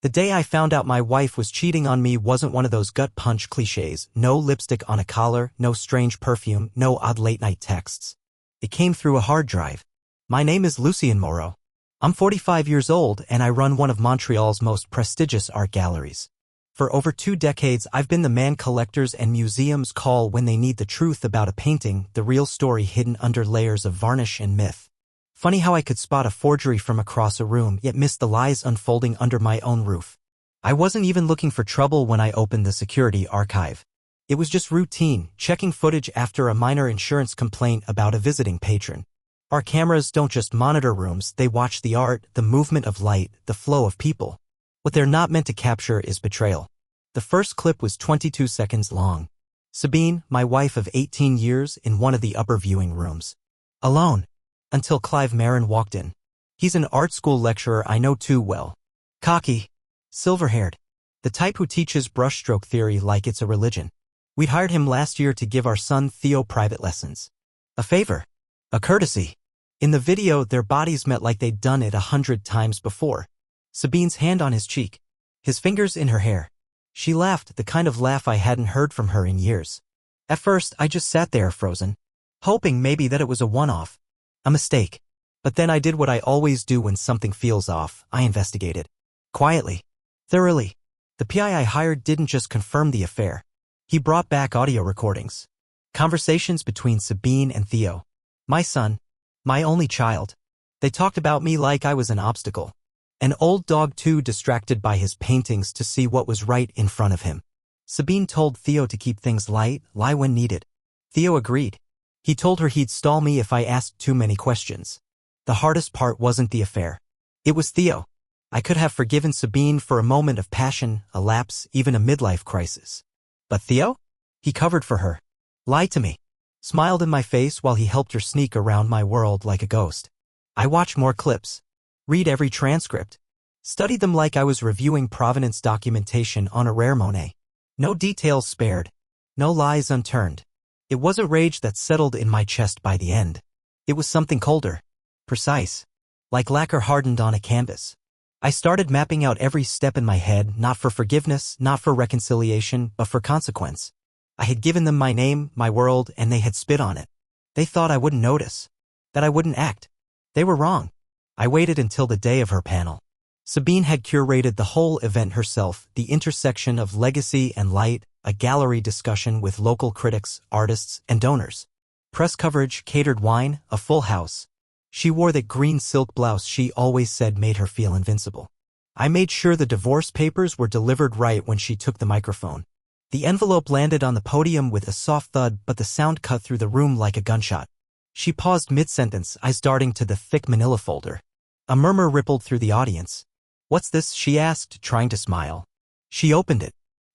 The day I found out my wife was cheating on me wasn't one of those gut punch cliches, no lipstick on a collar, no strange perfume, no odd late-night texts. It came through a hard drive. My name is Lucien Moreau. I'm 45 years old and I run one of Montreal's most prestigious art galleries. For over 2 decades, I've been the man collectors and museums call when they need the truth about a painting, the real story hidden under layers of varnish and myth. Funny how I could spot a forgery from across a room, yet miss the lies unfolding under my own roof. I wasn't even looking for trouble when I opened the security archive. It was just routine, checking footage after a minor insurance complaint about a visiting patron. Our cameras don't just monitor rooms, they watch the art, the movement of light, the flow of people. What they're not meant to capture is betrayal. The first clip was 22 seconds long. Sabine, my wife of 18 years, in one of the upper viewing rooms. Alone. Until Clive walked in. He's an art school lecturer I know too well. Cocky. Silver-haired. The type who teaches brushstroke theory like it's a religion. We'd hired him last year to give our son Theo private lessons. A favor. A courtesy. In the video, their bodies met like they'd done it 100 times before. Sabine's hand on his cheek. His fingers in her hair. She laughed, the kind of laugh I hadn't heard from her in years. At first, I just sat there frozen, hoping maybe that it was a one-off. A mistake. But then I did what I always do when something feels off. I investigated. Quietly. Thoroughly. The PI I hired didn't just confirm the affair. He brought back audio recordings. Conversations between Sabine and Theo. My son. My only child. They talked about me like I was an obstacle. An old dog too distracted by his paintings to see what was right in front of him. Sabine told Theo to keep things light, lie when needed. Theo agreed. He told her he'd stall me if I asked too many questions. The hardest part wasn't the affair. It was Theo. I could have forgiven Sabine for a moment of passion, a lapse, even a midlife crisis. But Theo? He covered for her. Lied to me. Smiled in my face while he helped her sneak around my world like a ghost. I watched more clips. Read every transcript. Studied them like I was reviewing provenance documentation on a rare Monet. No details spared. No lies unturned. It wasn't rage that settled in my chest by the end. It was something colder. Precise. Like lacquer hardened on a canvas. I started mapping out every step in my head, not for forgiveness, not for reconciliation, but for consequence. I had given them my name, my world, and they had spit on it. They thought I wouldn't notice. That I wouldn't act. They were wrong. I waited until the day of her panel. Sabine had curated the whole event herself, the intersection of legacy and light, a gallery discussion with local critics, artists, and donors. Press coverage, catered wine, a full house. She wore that green silk blouse she always said made her feel invincible. I made sure the divorce papers were delivered right when she took the microphone. The envelope landed on the podium with a soft thud, but the sound cut through the room like a gunshot. She paused mid-sentence, eyes darting to the thick manila folder. A murmur rippled through the audience. "What's this?" she asked, trying to smile. She opened it.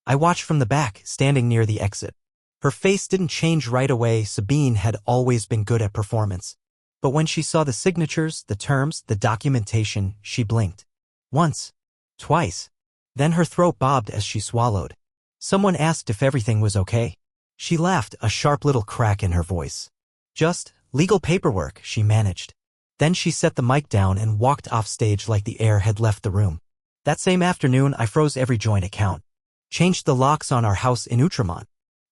I watched from the back, standing near the exit. Her face didn't change right away. Sabine had always been good at performance. But when she saw the signatures, the terms, the documentation, she blinked. Once. Twice. Then her throat bobbed as she swallowed. Someone asked if everything was okay. She laughed, a sharp little crack in her voice. "Just legal paperwork," she managed. Then she set the mic down and walked off stage like the air had left the room. That same afternoon, I froze every joint account. Changed the locks on our house in Outremont.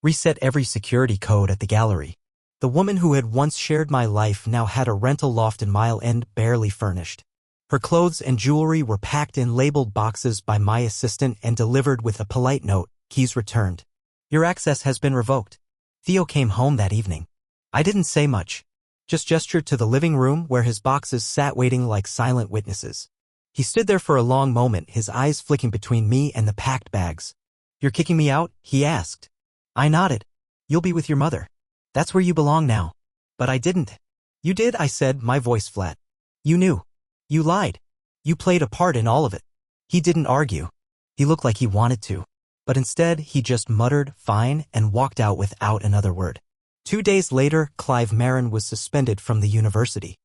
Reset every security code at the gallery. The woman who had once shared my life now had a rental loft in Mile End, barely furnished. Her clothes and jewelry were packed in labeled boxes by my assistant and delivered with a polite note, "Keys returned. Your access has been revoked." Theo came home that evening. I didn't say much. Just gestured to the living room where his boxes sat waiting like silent witnesses. He stood there for a long moment, his eyes flicking between me and the packed bags. "You're kicking me out?" he asked. I nodded. "You'll be with your mother. That's where you belong now." But I didn't. "You did," I said, my voice flat. "You knew. You lied. You played a part in all of it." He didn't argue. He looked like he wanted to. But instead, he just muttered, "Fine," and walked out without another word. 2 days later, Clive was suspended from the university.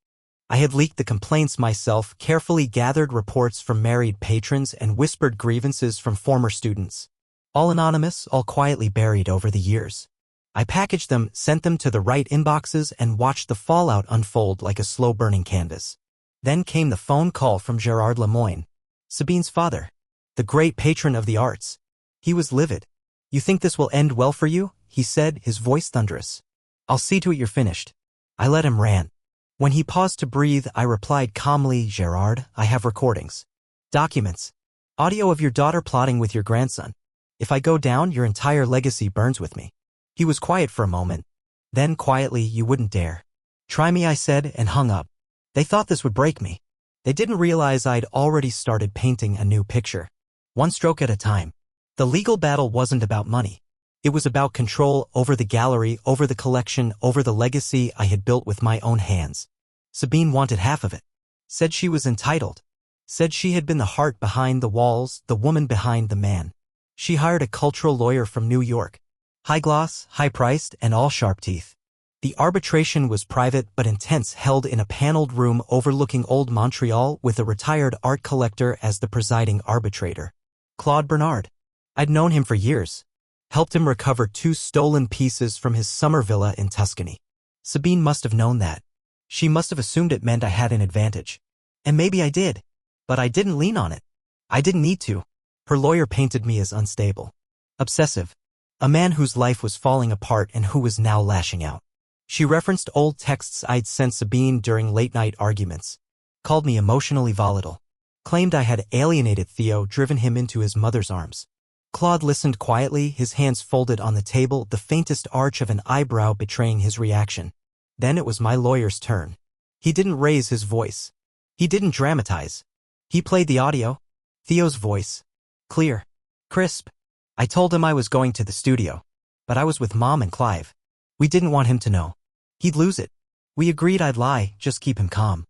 I had leaked the complaints myself, carefully gathered reports from married patrons, and whispered grievances from former students. All anonymous, all quietly buried over the years. I packaged them, sent them to the right inboxes, and watched the fallout unfold like a slow-burning canvas. Then came the phone call from Gerard Lemoyne, Sabine's father. the great patron of the arts. He was livid. You think this will end well for you? He said, his voice thunderous. I'll see to it you're finished. I let him rant. When he paused to breathe, I replied calmly, Gerard, I have recordings. Documents. Audio of your daughter plotting with your grandson. If I go down, your entire legacy burns with me. He was quiet for a moment. Then quietly, you wouldn't dare. Try me, I said, and hung up. They thought this would break me. They didn't realize I'd already started painting a new picture. One stroke at a time. The legal battle wasn't about money. It was about control over the gallery, over the collection, over the legacy I had built with my own hands. Sabine wanted half of it. Said she was entitled. Said she had been the heart behind the walls, the woman behind the man. She hired a cultural lawyer from New York. High gloss, high-priced, and all sharp teeth. The arbitration was private but intense, held in a paneled room overlooking old Montreal with a retired art collector as the presiding arbitrator. Claude Bernard. I'd known him for years. Helped him recover 2 stolen pieces from his summer villa in Tuscany. Sabine must have known that. She must have assumed it meant I had an advantage. And maybe I did. But I didn't lean on it. I didn't need to. Her lawyer painted me as unstable. Obsessive. A man whose life was falling apart and who was now lashing out. She referenced old texts I'd sent Sabine during late-night arguments. Called me emotionally volatile. Claimed I had alienated Theo, driven him into his mother's arms. Claude listened quietly, his hands folded on the table, the faintest arch of an eyebrow betraying his reaction. Then it was my lawyer's turn. He didn't raise his voice. He didn't dramatize. He played the audio. Theo's voice. Clear. Crisp. I told him I was going to the studio. But I was with Mom and Clive. We didn't want him to know. He'd lose it. We agreed I'd lie, just keep him calm.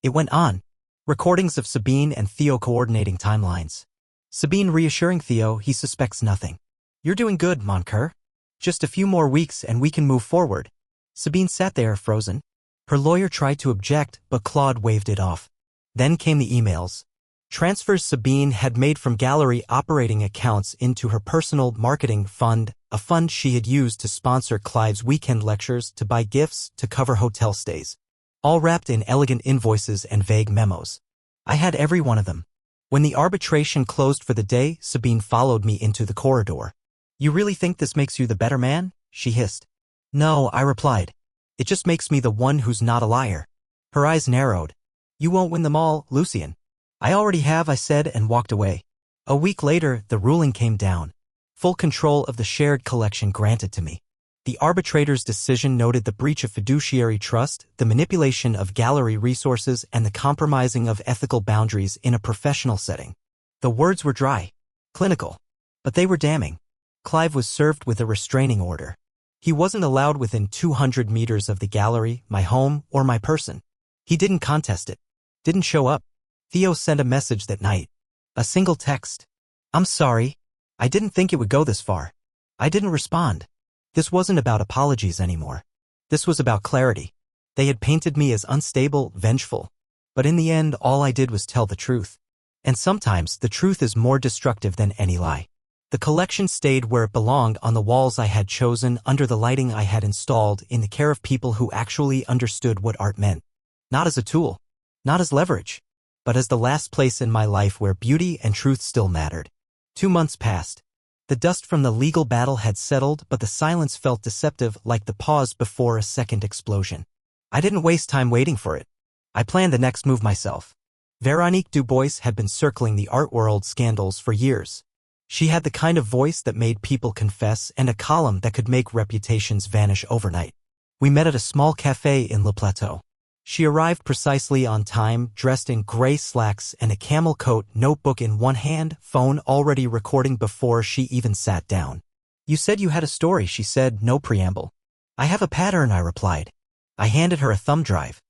It went on. Recordings of Sabine and Theo coordinating timelines. Sabine reassuring Theo he suspects nothing. You're doing good, mon cœur. Just a few more weeks and we can move forward. Sabine sat there, frozen. Her lawyer tried to object, but Claude waved it off. Then came the emails. Transfers Sabine had made from gallery operating accounts into her personal marketing fund, a fund she had used to sponsor Clive's weekend lectures, to buy gifts, to cover hotel stays. All wrapped in elegant invoices and vague memos. I had every one of them. When the arbitration closed for the day, Sabine followed me into the corridor. You really think this makes you the better man? She hissed. No, I replied. It just makes me the one who's not a liar. Her eyes narrowed. You won't win them all, Lucien. I already have, I said, and walked away. A week later, the ruling came down. Full control of the shared collection granted to me. The arbitrator's decision noted the breach of fiduciary trust, the manipulation of gallery resources, and the compromising of ethical boundaries in a professional setting. The words were dry, clinical, but they were damning. Clive was served with a restraining order. He wasn't allowed within 200 meters of the gallery, my home, or my person. He didn't contest it. Didn't show up. Theo sent a message that night. A single text. I'm sorry. I didn't think it would go this far. I didn't respond. This wasn't about apologies anymore. This was about clarity. They had painted me as unstable, vengeful. But in the end, all I did was tell the truth. And sometimes, the truth is more destructive than any lie. The collection stayed where it belonged, on the walls I had chosen, under the lighting I had installed, in the care of people who actually understood what art meant. Not as a tool. Not as leverage. But as the last place in my life where beauty and truth still mattered. 2 months passed. The dust from the legal battle had settled, but the silence felt deceptive, like the pause before a second explosion. I didn't waste time waiting for it. I planned the next move myself. Veronique Dubois had been circling the art world scandals for years. She had the kind of voice that made people confess and a column that could make reputations vanish overnight. We met at a small cafe in Le Plateau. She arrived precisely on time, dressed in gray slacks and a camel coat, notebook in one hand, phone already recording before she even sat down. You said you had a story, she said, no preamble. I have a pattern, I replied. I handed her a thumb drive.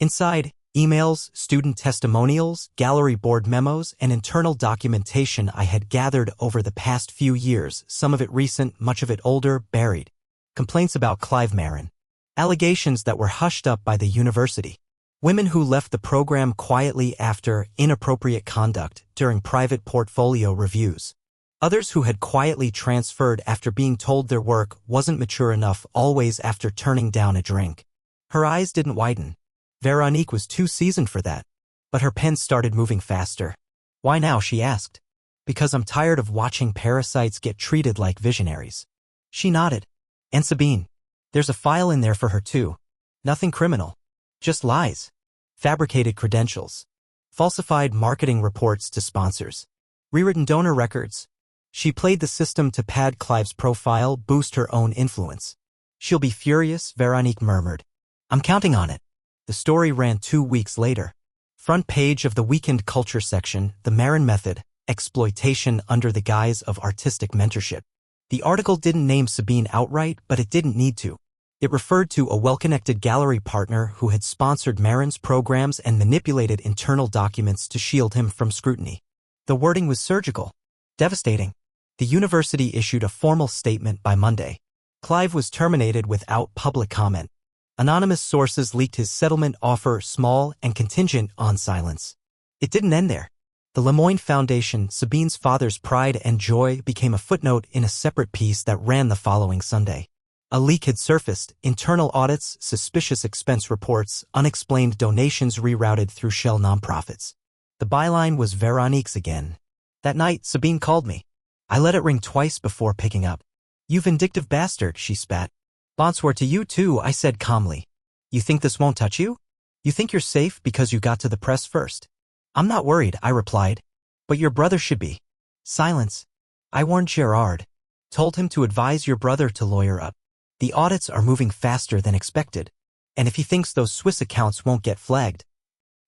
Inside, emails, student testimonials, gallery board memos, and internal documentation I had gathered over the past few years, some of it recent, much of it older, buried. Complaints about Clive Marin. Allegations that were hushed up by the university. Women who left the program quietly after inappropriate conduct during private portfolio reviews. Others who had quietly transferred after being told their work wasn't mature enough, always after turning down a drink. Her eyes didn't widen. Veronique was too seasoned for that. But her pen started moving faster. Why now, she asked. Because I'm tired of watching parasites get treated like visionaries. She nodded. And Sabine. There's a file in there for her too. Nothing criminal. Just lies. Fabricated credentials. Falsified marketing reports to sponsors. Rewritten donor records. She played the system to pad Clive's profile, boost her own influence. She'll be furious, Veronique murmured. I'm counting on it. The story ran 2 weeks later. Front page of the Weekend Culture section, The Marin Method, Exploitation under the Guise of Artistic Mentorship. The article didn't name Sabine outright, but it didn't need to. It referred to a well-connected gallery partner who had sponsored Marin's programs and manipulated internal documents to shield him from scrutiny. The wording was surgical. Devastating. The university issued a formal statement by Monday. Clive was terminated without public comment. Anonymous sources leaked his settlement offer, small and contingent on silence. It didn't end there. The Lemoyne Foundation, Sabine's father's pride and joy, became a footnote in a separate piece that ran the following Sunday. A leak had surfaced, internal audits, suspicious expense reports, unexplained donations rerouted through shell nonprofits. The byline was Veronique's again. That night, Sabine called me. I let it ring twice before picking up. You vindictive bastard, she spat. Bonsoir to you too, I said calmly. You think this won't touch you? You think you're safe because you got to the press first? I'm not worried, I replied. But your brother should be. Silence. I warned Gerard. Told him to advise your brother to lawyer up. The audits are moving faster than expected. And if he thinks those Swiss accounts won't get flagged.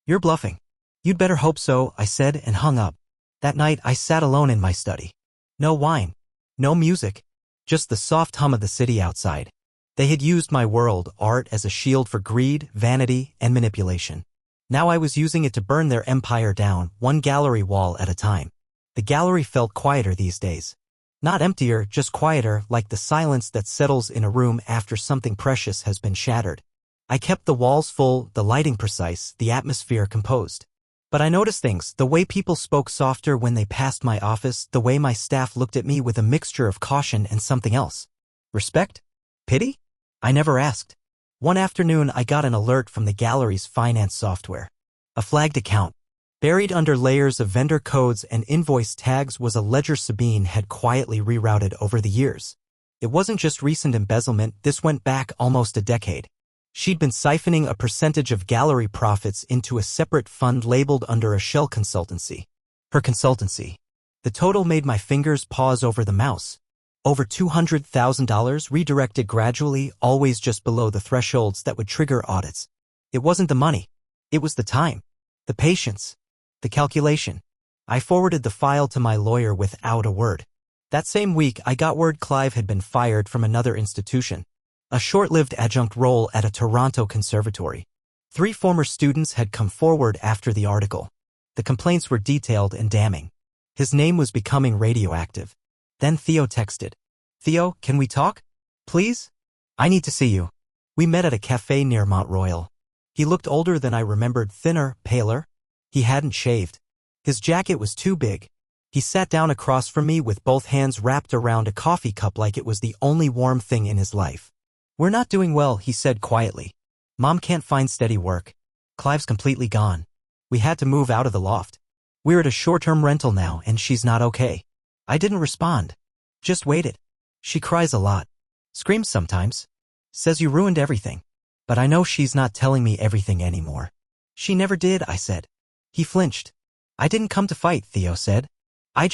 You're bluffing. You'd better hope so, I said and hung up. That night I sat alone in my study. No wine. No music. Just the soft hum of the city outside. They had used my world, art, as a shield for greed, vanity, and manipulation. Now I was using it to burn their empire down, one gallery wall at a time. The gallery felt quieter these days. Not emptier, just quieter, like the silence that settles in a room after something precious has been shattered. I kept the walls full, the lighting precise, the atmosphere composed. But I noticed things, the way people spoke softer when they passed my office, the way my staff looked at me with a mixture of caution and something else. Respect? Pity? I never asked. One afternoon I got an alert from the gallery's finance software. A flagged account. Buried under layers of vendor codes and invoice tags was a ledger Sabine had quietly rerouted over the years. It wasn't just recent embezzlement, this went back almost a decade. She'd been siphoning a percentage of gallery profits into a separate fund labeled under a shell consultancy. Her consultancy. The total made my fingers pause over the mouse. Over $200,000 redirected gradually, always just below the thresholds that would trigger audits. It wasn't the money. It was the time. The patience. The calculation. I forwarded the file to my lawyer without a word. That same week, I got word Clive had been fired from another institution. A short-lived adjunct role at a Toronto conservatory. 3 former students had come forward after the article. The complaints were detailed and damning. His name was becoming radioactive. Then Theo texted. Theo, can we talk? Please? I need to see you. We met at a cafe near Mont Royal. He looked older than I remembered, thinner, paler. He hadn't shaved. His jacket was too big. He sat down across from me with both hands wrapped around a coffee cup like it was the only warm thing in his life. We're not doing well, he said quietly. Mom can't find steady work. Clive's completely gone. We had to move out of the loft. We're at a short-term rental now and she's not okay. I didn't respond. Just waited. She cries a lot. Screams sometimes. Says you ruined everything. But I know she's not telling me everything anymore. She never did, I said. He flinched. I didn't come to fight, Theo said. I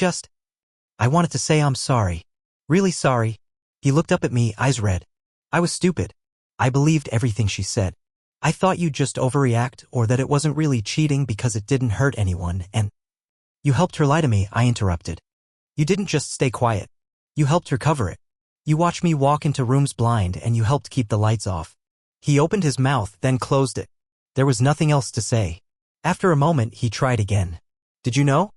wanted to say I'm sorry. Really sorry. He looked up at me, eyes red. I was stupid. I believed everything she said. I thought you'd just overreact or that it wasn't really cheating because it didn't hurt anyone and... You helped her lie to me, I interrupted. You didn't just stay quiet. You helped her cover it. You watched me walk into rooms blind and you helped keep the lights off. He opened his mouth, then closed it. There was nothing else to say. After a moment, he tried again. Did you know?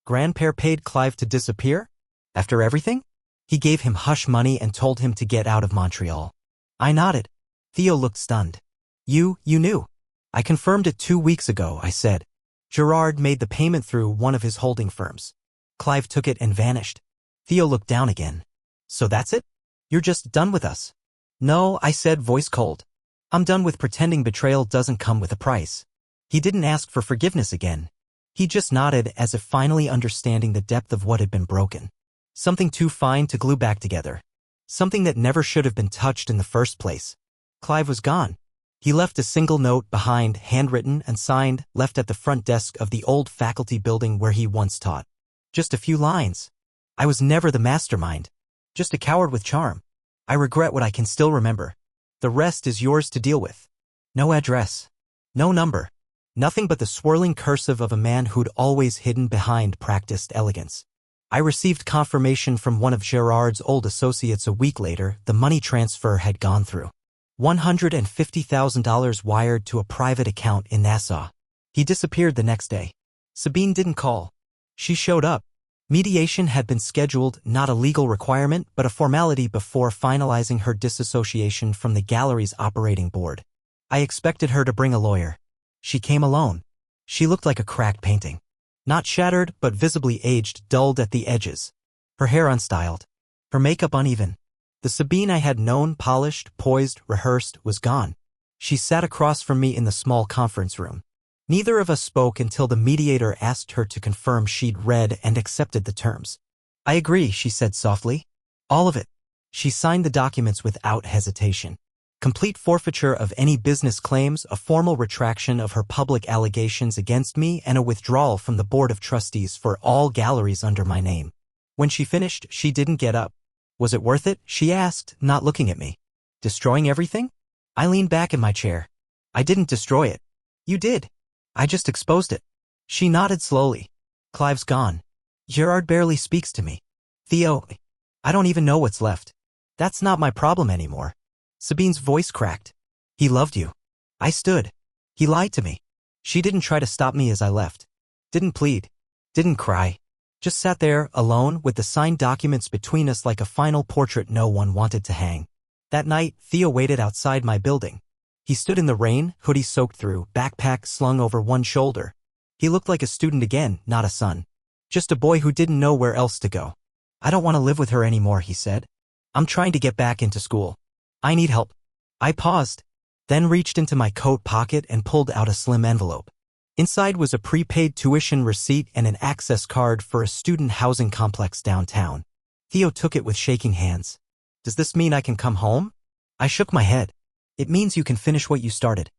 Grandpère paid Clive to disappear? After everything? He gave him hush money and told him to get out of Montreal. I nodded. Theo looked stunned. You knew. I confirmed it 2 weeks ago, I said. Gerard made the payment through one of his holding firms. Clive took it and vanished. Theo looked down again. So that's it? You're just done with us? No, I said, voice cold. I'm done with pretending betrayal doesn't come with a price. He didn't ask for forgiveness again. He just nodded as if finally understanding the depth of what had been broken. Something too fine to glue back together. Something that never should have been touched in the first place. Clive was gone. He left a single note behind, handwritten and signed, left at the front desk of the old faculty building where he once taught. Just a few lines. I was never the mastermind. Just a coward with charm. I regret what I can still remember. The rest is yours to deal with. No address. No number. Nothing but the swirling cursive of a man who'd always hidden behind practiced elegance. I received confirmation from one of Gerard's old associates a week later the money transfer had gone through. $150,000 wired to a private account in Nassau. He disappeared the next day. Sabine didn't call. She showed up. Mediation had been scheduled, not a legal requirement, but a formality before finalizing her disassociation from the gallery's operating board. I expected her to bring a lawyer. She came alone. She looked like a cracked painting. Not shattered, but visibly aged, dulled at the edges. Her hair unstyled. Her makeup uneven. The Sabine I had known, polished, poised, rehearsed, was gone. She sat across from me in the small conference room. Neither of us spoke until the mediator asked her to confirm she'd read and accepted the terms. I agree, she said softly. All of it. She signed the documents without hesitation. Complete forfeiture of any business claims, a formal retraction of her public allegations against me, and a withdrawal from the board of trustees for all galleries under my name. When she finished, she didn't get up. Was it worth it? She asked, not looking at me. Destroying everything? I leaned back in my chair. I didn't destroy it. You did. I just exposed it. She nodded slowly. Clive's gone. Gerard barely speaks to me. Theo, I don't even know what's left. That's not my problem anymore. Sabine's voice cracked. He loved you. I stood. He lied to me. She didn't try to stop me as I left. Didn't plead. Didn't cry. Just sat there, alone, with the signed documents between us like a final portrait no one wanted to hang. That night, Theo waited outside my building. He stood in the rain, hoodie soaked through, backpack slung over one shoulder. He looked like a student again, not a son. Just a boy who didn't know where else to go. I don't want to live with her anymore, he said. I'm trying to get back into school. I need help. I paused, then reached into my coat pocket and pulled out a slim envelope. Inside was a prepaid tuition receipt and an access card for a student housing complex downtown. Theo took it with shaking hands. Does this mean I can come home? I shook my head. It means you can finish what you started.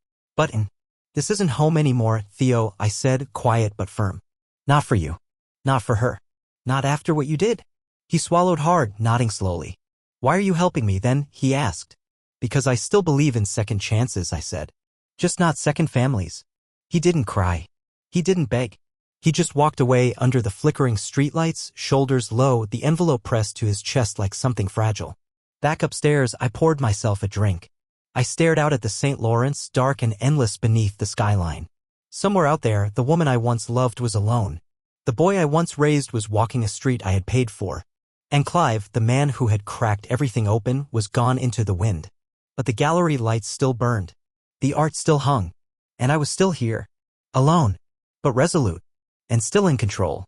This isn't home anymore, Theo, I said, quiet but firm. Not for you. Not for her. Not after what you did. He swallowed hard, nodding slowly. Why are you helping me then? He asked. Because I still believe in second chances, I said. Just not second families. He didn't cry. He didn't beg. He just walked away under the flickering streetlights, shoulders low, the envelope pressed to his chest like something fragile. Back upstairs, I poured myself a drink. I stared out at the St. Lawrence, dark and endless beneath the skyline. Somewhere out there, the woman I once loved was alone. The boy I once raised was walking a street I had paid for. And Clive, the man who had cracked everything open, was gone into the wind. But the gallery lights still burned. The art still hung. And I was still here. Alone. But resolute. And still in control.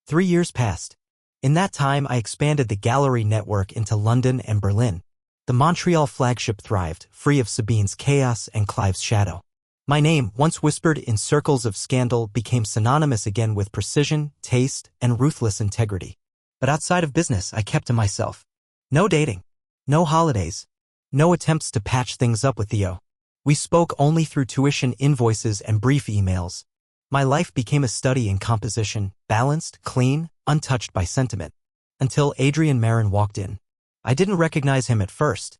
3 years passed. In that time, I expanded the gallery network into London and Berlin. The Montreal flagship thrived, free of Sabine's chaos and Clive's shadow. My name, once whispered in circles of scandal, became synonymous again with precision, taste, and ruthless integrity. But outside of business, I kept to myself. No dating. No holidays. No attempts to patch things up with Theo. We spoke only through tuition invoices and brief emails. My life became a study in composition, balanced, clean, untouched by sentiment. Until Adrian Marin walked in. I didn't recognize him at first.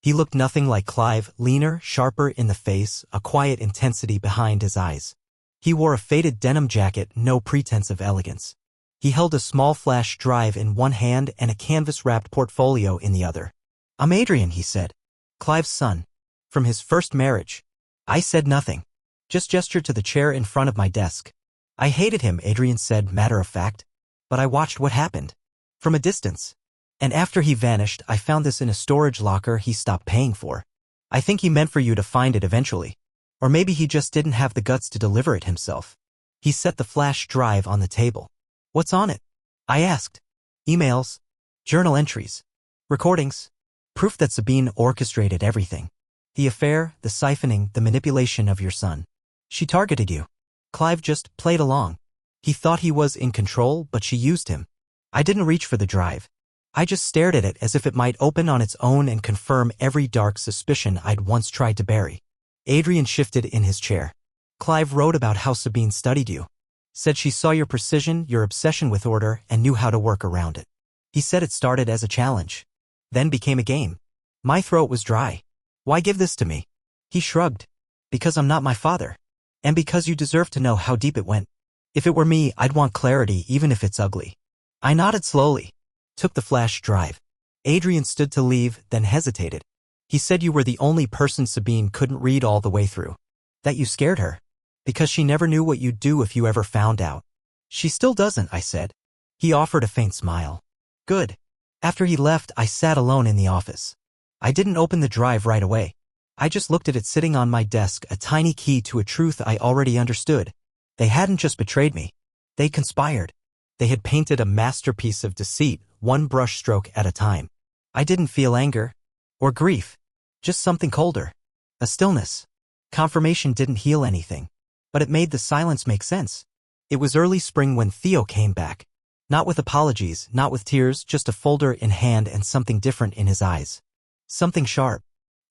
He looked nothing like Clive, leaner, sharper in the face, a quiet intensity behind his eyes. He wore a faded denim jacket, no pretense of elegance. He held a small flash drive in one hand and a canvas-wrapped portfolio in the other. I'm Adrian, he said. Clive's son. From his first marriage. I said nothing. Just gestured to the chair in front of my desk. I hated him, Adrian said, matter of fact. But I watched what happened. From a distance. And after he vanished, I found this in a storage locker he stopped paying for. I think he meant for you to find it eventually. Or maybe he just didn't have the guts to deliver it himself. He set the flash drive on the table. What's on it? I asked. Emails. Journal entries. Recordings. Proof that Sabine orchestrated everything. The affair, the siphoning, the manipulation of your son. She targeted you. Clive just played along. He thought he was in control, but she used him. I didn't reach for the drive. I just stared at it as if it might open on its own and confirm every dark suspicion I'd once tried to bury. Adrian shifted in his chair. Clive wrote about how Sabine studied you. Said she saw your precision, your obsession with order, and knew how to work around it. He said it started as a challenge, then became a game. My throat was dry. Why give this to me? He shrugged. Because I'm not my father. And because you deserve to know how deep it went. If it were me, I'd want clarity even if it's ugly. I nodded slowly. Took the flash drive. Adrian stood to leave, then hesitated. He said you were the only person Sabine couldn't read all the way through. That you scared her. Because she never knew what you'd do if you ever found out. She still doesn't, I said. He offered a faint smile. Good. After he left, I sat alone in the office. I didn't open the drive right away. I just looked at it sitting on my desk, a tiny key to a truth I already understood. They hadn't just betrayed me. They conspired. They had painted a masterpiece of deceit, one brushstroke at a time. I didn't feel anger. Or grief. Just something colder. A stillness. Confirmation didn't heal anything. But it made the silence make sense. It was early spring when Theo came back. Not with apologies, not with tears, just a folder in hand and something different in his eyes. Something sharp.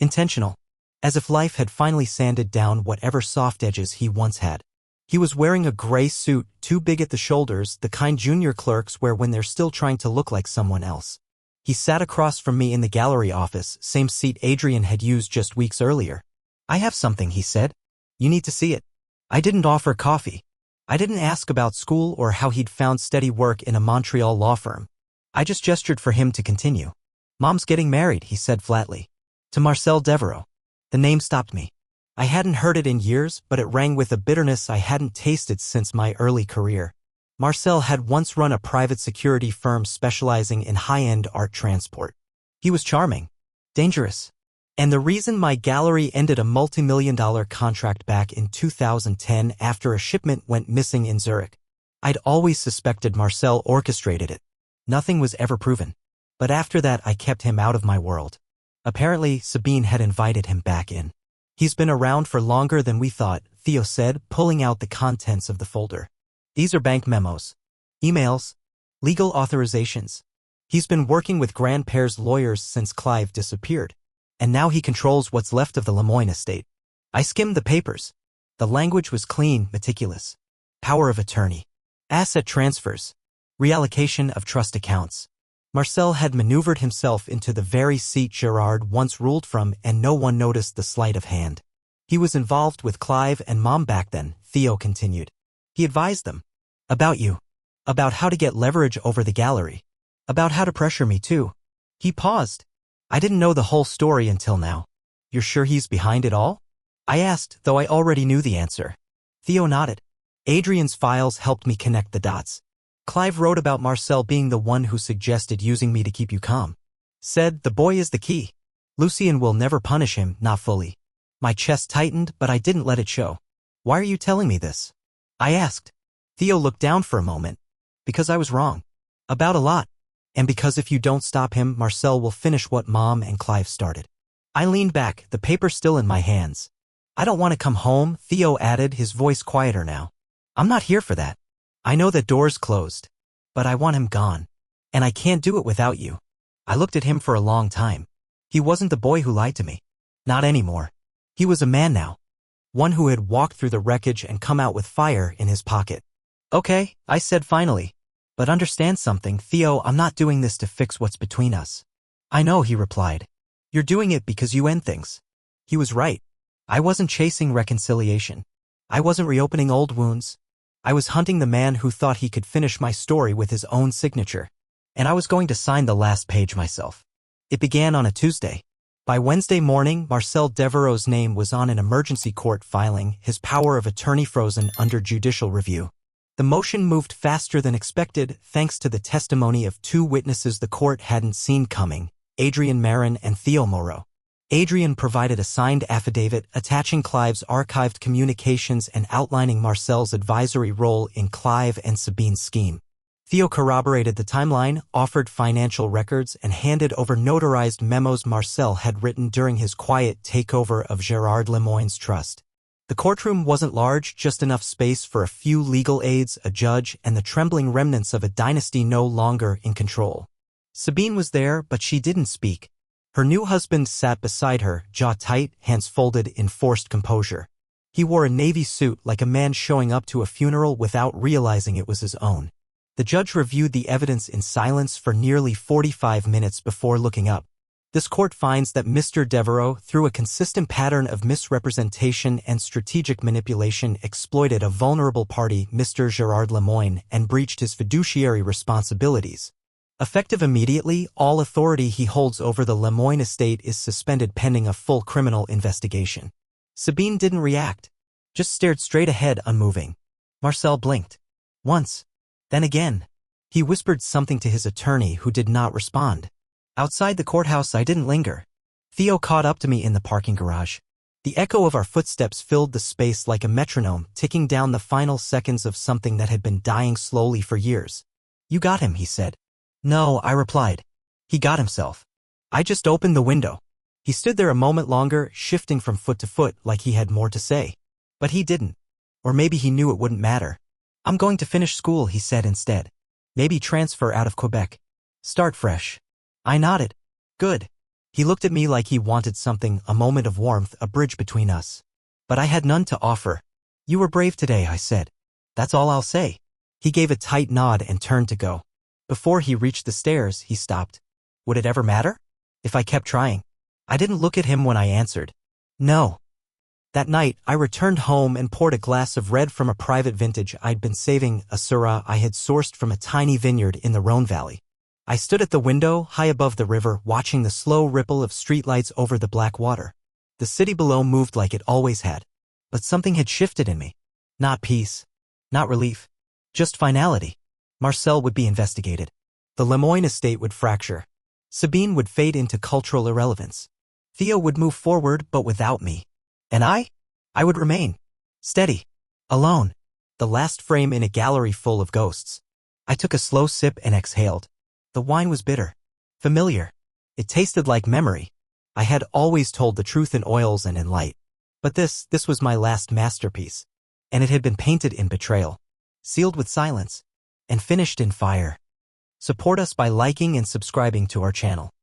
Intentional. As if life had finally sanded down whatever soft edges he once had. He was wearing a gray suit, too big at the shoulders, the kind junior clerks wear when they're still trying to look like someone else. He sat across from me in the gallery office, same seat Adrian had used just weeks earlier. I have something, he said. You need to see it. I didn't offer coffee. I didn't ask about school or how he'd found steady work in a Montreal law firm. I just gestured for him to continue. Mom's getting married, he said flatly. To Marcel Devereaux. The name stopped me. I hadn't heard it in years, but it rang with a bitterness I hadn't tasted since my early career. Marcel had once run a private security firm specializing in high-end art transport. He was charming. Dangerous. And the reason my gallery ended a multi-million-dollar contract back in 2010 after a shipment went missing in Zurich. I'd always suspected Marcel orchestrated it. Nothing was ever proven. But after that I kept him out of my world. Apparently, Sabine had invited him back in. He's been around for longer than we thought, Theo said, pulling out the contents of the folder. These are bank memos. Emails. Legal authorizations. He's been working with Grandpare's lawyers since Clive disappeared. And now he controls what's left of the Lemoyne estate. I skimmed the papers. The language was clean, meticulous. Power of attorney. Asset transfers. Reallocation of trust accounts. Marcel had maneuvered himself into the very seat Gerard once ruled from, and no one noticed the sleight of hand. He was involved with Clive and Mom back then, Theo continued. He advised them. About you. About how to get leverage over the gallery. About how to pressure me too. He paused. I didn't know the whole story until now. You're sure he's behind it all? I asked, though I already knew the answer. Theo nodded. Adrian's files helped me connect the dots. Clive wrote about Marcel being the one who suggested using me to keep you calm. Said, the boy is the key. Lucien will never punish him, not fully. My chest tightened, but I didn't let it show. Why are you telling me this? I asked. Theo looked down for a moment. Because I was wrong. About a lot. And because if you don't stop him, Marcel will finish what Mom and Clive started. I leaned back, the paper still in my hands. I don't want to come home, Theo added, his voice quieter now. I'm not here for that. I know that door's closed. But I want him gone. And I can't do it without you. I looked at him for a long time. He wasn't the boy who lied to me. Not anymore. He was a man now. One who had walked through the wreckage and come out with fire in his pocket. Okay, I said finally. But understand something, Theo, I'm not doing this to fix what's between us. I know, he replied. You're doing it because you end things. He was right. I wasn't chasing reconciliation. I wasn't reopening old wounds. I was hunting the man who thought he could finish my story with his own signature. And I was going to sign the last page myself. It began on a Tuesday. By Wednesday morning, Marcel Devereaux's name was on an emergency court filing, his power of attorney frozen under judicial review. The motion moved faster than expected, thanks to the testimony of two witnesses the court hadn't seen coming, Adrian Marin and Theo Moreau. Adrian provided a signed affidavit attaching Clive's archived communications and outlining Marcel's advisory role in Clive and Sabine's scheme. Theo corroborated the timeline, offered financial records, and handed over notarized memos Marcel had written during his quiet takeover of Gerard Lemoyne's trust. The courtroom wasn't large, just enough space for a few legal aides, a judge, and the trembling remnants of a dynasty no longer in control. Sabine was there, but she didn't speak. Her new husband sat beside her, jaw tight, hands folded in forced composure. He wore a navy suit like a man showing up to a funeral without realizing it was his own. The judge reviewed the evidence in silence for nearly 45 minutes before looking up. This court finds that Mr. Devereaux, through a consistent pattern of misrepresentation and strategic manipulation, exploited a vulnerable party, Mr. Gerard Lemoyne, and breached his fiduciary responsibilities. Effective immediately, all authority he holds over the Lemoyne estate is suspended pending a full criminal investigation. Sabine didn't react, just stared straight ahead, unmoving. Marcel blinked. Once. Then again. He whispered something to his attorney, who did not respond. Outside the courthouse, I didn't linger. Theo caught up to me in the parking garage. The echo of our footsteps filled the space like a metronome, ticking down the final seconds of something that had been dying slowly for years. You got him, he said. No, I replied. He got himself. I just opened the window. He stood there a moment longer, shifting from foot to foot like he had more to say. But he didn't. Or maybe he knew it wouldn't matter. I'm going to finish school, he said instead. Maybe transfer out of Quebec. Start fresh. I nodded. Good. He looked at me like he wanted something, a moment of warmth, a bridge between us. But I had none to offer. You were brave today, I said. That's all I'll say. He gave a tight nod and turned to go. Before he reached the stairs, he stopped. Would it ever matter? If I kept trying? I didn't look at him when I answered. No. That night, I returned home and poured a glass of red from a private vintage I'd been saving, a Syrah I had sourced from a tiny vineyard in the Rhone Valley. I stood at the window, high above the river, watching the slow ripple of streetlights over the black water. The city below moved like it always had. But something had shifted in me. Not peace. Not relief. Just finality. Marcel would be investigated. The Lemoyne estate would fracture. Sabine would fade into cultural irrelevance. Theo would move forward, but without me. And I would remain. Steady. Alone. The last frame in a gallery full of ghosts. I took a slow sip and exhaled. The wine was bitter. Familiar. It tasted like memory. I had always told the truth in oils and in light. But this was my last masterpiece. And it had been painted in betrayal. Sealed with silence. And finished in fire. Support us by liking and subscribing to our channel.